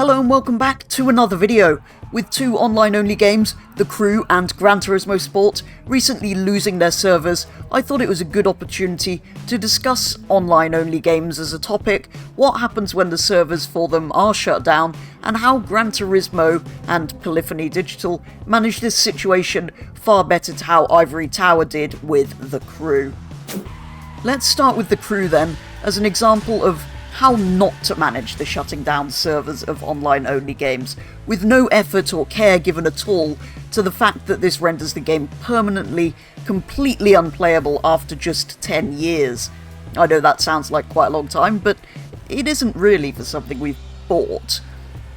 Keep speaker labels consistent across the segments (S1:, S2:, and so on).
S1: Hello and welcome back to another video. With two online-only games, The Crew and Gran Turismo Sport, recently losing their servers, I thought it was a good opportunity to discuss online-only games as a topic, what happens when the servers for them are shut down, and how Gran Turismo and Polyphony Digital managed this situation far better to how Ivory Tower did with The Crew. Let's start with The Crew then, as an example of how not to manage the shutting down servers of online-only games, with no effort or care given at all to the fact that this renders the game permanently, completely unplayable after just 10 years. I know that sounds like quite a long time, but it isn't really for something we've bought.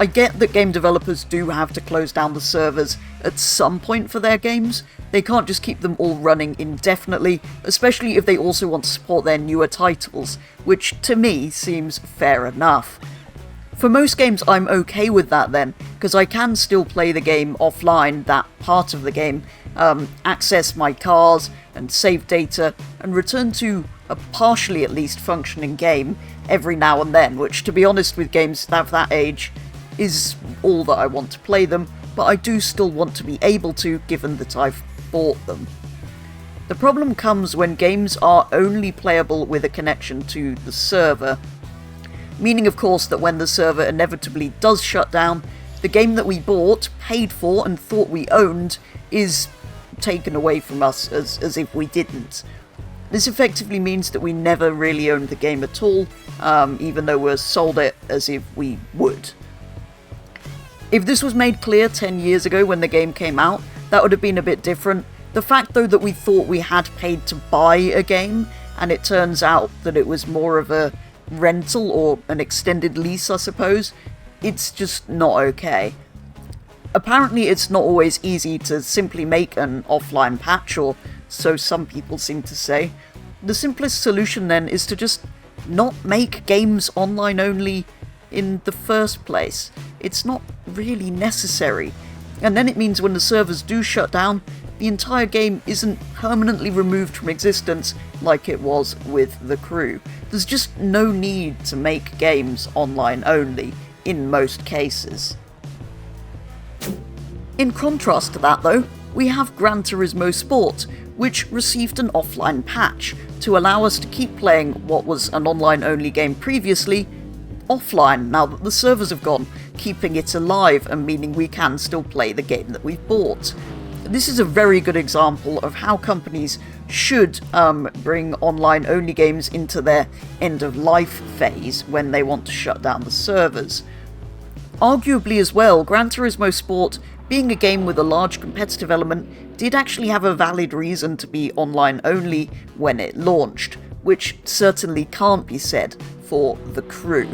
S1: I get that game developers do have to close down the servers at some point for their games. They can't just keep them all running indefinitely, especially if they also want to support their newer titles, which to me seems fair enough. For most games I'm okay with that then, because I can still play the game offline, that part of the game, access my cars and save data, and return to a partially at least functioning game every now and then, which to be honest with games of that age is all that I want to play them, but I do still want to be able to, given that I've bought them. The problem comes when games are only playable with a connection to the server, meaning of course that when the server inevitably does shut down, the game that we bought, paid for and thought we owned is taken away from us as if we didn't. This effectively means that we never really owned the game at all, even though we're sold it as if we would. If this was made clear 10 years ago when the game came out, that would have been a bit different. The fact though that we thought we had paid to buy a game, and it turns out that it was more of a rental or an extended lease, I suppose, it's just not okay. Apparently it's not always easy to simply make an offline patch, or so some people seem to say. The simplest solution then is to just not make games online only in the first place. It's not really necessary. And then it means when the servers do shut down, the entire game isn't permanently removed from existence like it was with The Crew. There's just no need to make games online only, in most cases. In contrast to that though, we have Gran Turismo Sport, which received an offline patch to allow us to keep playing what was an online only game previously offline now that the servers have gone, keeping it alive and meaning we can still play the game that we've bought. This is a very good example of how companies should bring online-only games into their end-of-life phase when they want to shut down the servers. Arguably as well, Gran Turismo Sport, being a game with a large competitive element, did actually have a valid reason to be online-only when it launched, which certainly can't be said for The Crew.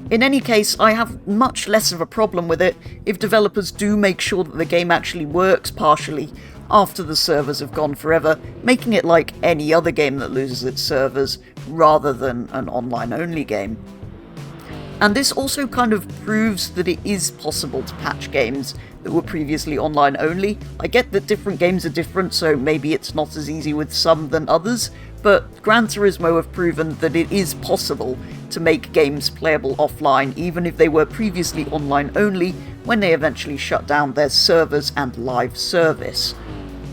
S1: In any case, I have much less of a problem with it if developers do make sure that the game actually works partially after the servers have gone forever, making it like any other game that loses its servers rather than an online-only game. And this also kind of proves that it is possible to patch games that were previously online only. I get that different games are different, so maybe it's not as easy with some than others, but Gran Turismo have proven that it is possible to make games playable offline even if they were previously online only when they eventually shut down their servers and live service.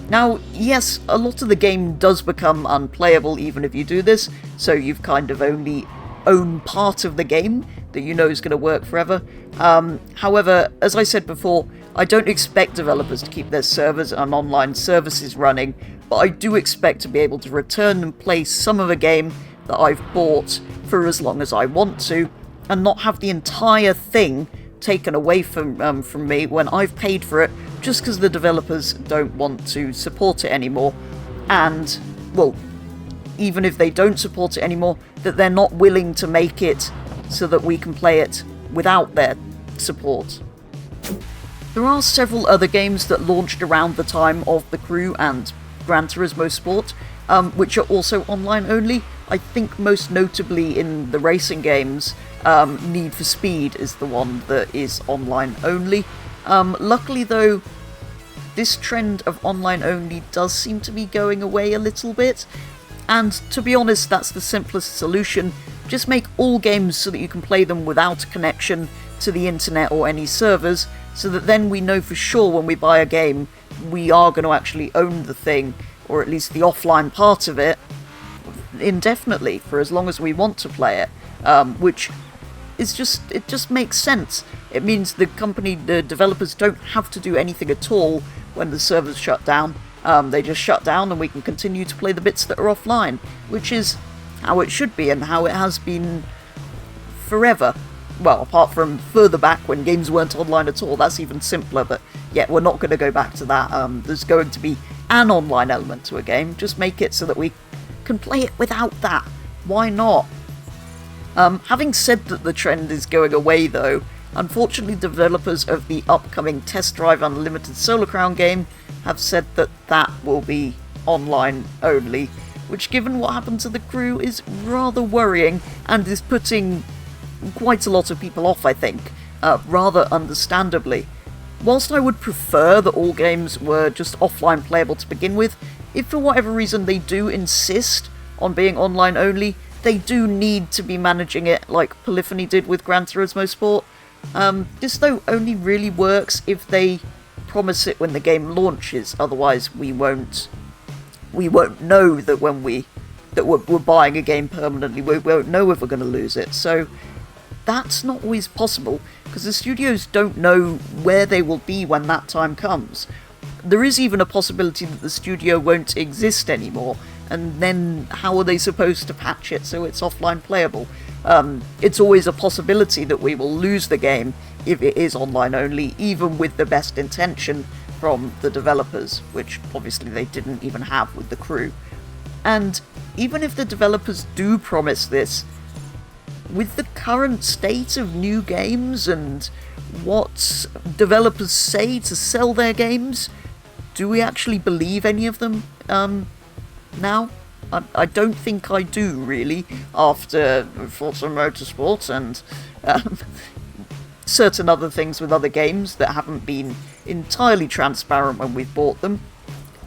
S1: Now, yes, a lot of the game does become unplayable even if you do this, so you've kind of only own part of the game that you know is going to work forever. However, as I said before, I don't expect developers to keep their servers and online services running, but I do expect to be able to return and play some of a game that I've bought for as long as I want to, and not have the entire thing taken away from me when I've paid for it just because the developers don't want to support it anymore. And, well, even if they don't support it anymore, that they're not willing to make it so that we can play it without their support. There are several other games that launched around the time of The Crew and Gran Turismo Sport, which are also online only. I think most notably in the racing games, Need for Speed is the one that is online only. Luckily though, this trend of online only does seem to be going away a little bit, and to be honest, that's the simplest solution. Just make all games so that you can play them without a connection to the internet or any servers, so that then we know for sure when we buy a game we are going to actually own the thing, or at least the offline part of it, indefinitely, for as long as we want to play it, which is just makes sense. It means the developers don't have to do anything at all when the servers shut down. They just shut down and we can continue to play the bits that are offline, which is how it should be and how it has been forever. Well, apart from further back when games weren't online at all, that's even simpler, but yeah, we're not going to go back to that. There's going to be an online element to a game, just make it so that we can play it without that. Why not? Having said that the trend is going away though, unfortunately developers of the upcoming Test Drive Unlimited Solar Crown game have said that that will be online only, which given what happened to the crew is rather worrying and is putting quite a lot of people off, I think, rather understandably. Whilst I would prefer that all games were just offline playable to begin with, if for whatever reason they do insist on being online only, they do need to be managing it like Polyphony did with Gran Turismo Sport. This though only really works if they promise it when the game launches, otherwise we won't know that we're buying a game permanently, we won't know if we're going to lose it. So that's not always possible, because the studios don't know where they will be when that time comes. There is even a possibility that the studio won't exist anymore, and then how are they supposed to patch it so it's offline playable? It's always a possibility that we will lose the game if it is online only, even with the best intention from the developers, which obviously they didn't even have with the crew. And even if the developers do promise this, with the current state of new games and what developers say to sell their games, do we actually believe any of them now? I don't think I do, really, after Forza Motorsport and certain other things with other games that haven't been entirely transparent when we've bought them.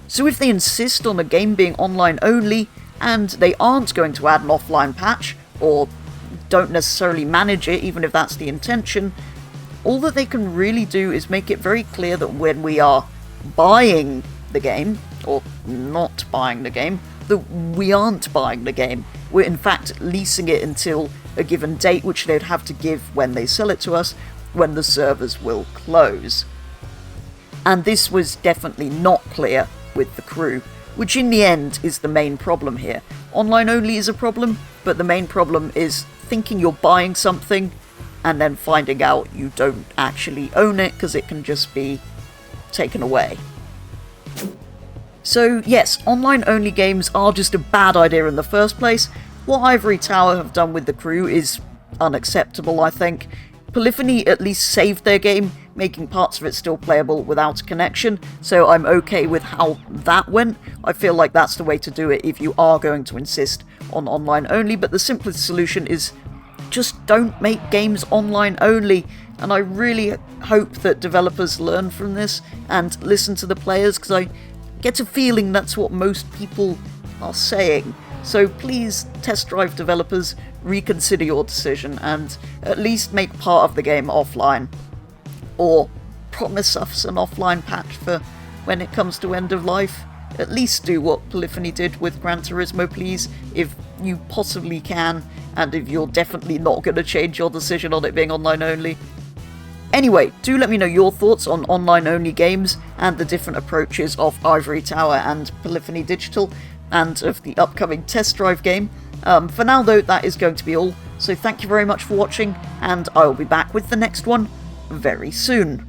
S1: So if they insist on a game being online only, and they aren't going to add an offline patch, or don't necessarily manage it, even if that's the intention, all that they can really do is make it very clear that when we are buying the game, or not buying the game, that we aren't buying the game. We're in fact leasing it until a given date, which they'd have to give when they sell it to us, when the servers will close. And this was definitely not clear with the crew, which in the end is the main problem here. Online only is a problem, but the main problem is thinking you're buying something and then finding out you don't actually own it because it can just be taken away. So yes, online only games are just a bad idea in the first place. What Ivory Tower have done with the crew is unacceptable, I think. Polyphony at least saved their game, making parts of it still playable without a connection, so I'm okay with how that went. I feel like that's the way to do it if you are going to insist on online only, but the simplest solution is just don't make games online only, and I really hope that developers learn from this and listen to the players, because I get a feeling that's what most people are saying. So please, Test Drive developers, reconsider your decision and at least make part of the game offline. Or promise us an offline patch for when it comes to end of life. At least do what Polyphony did with Gran Turismo, please, if you possibly can, and if you're definitely not going to change your decision on it being online only. Anyway, do let me know your thoughts on online-only games and the different approaches of Ivory Tower and Polyphony Digital, and of the upcoming Test Drive game. For now, though, that is going to be all, so thank you very much for watching, and I will be back with the next one very soon.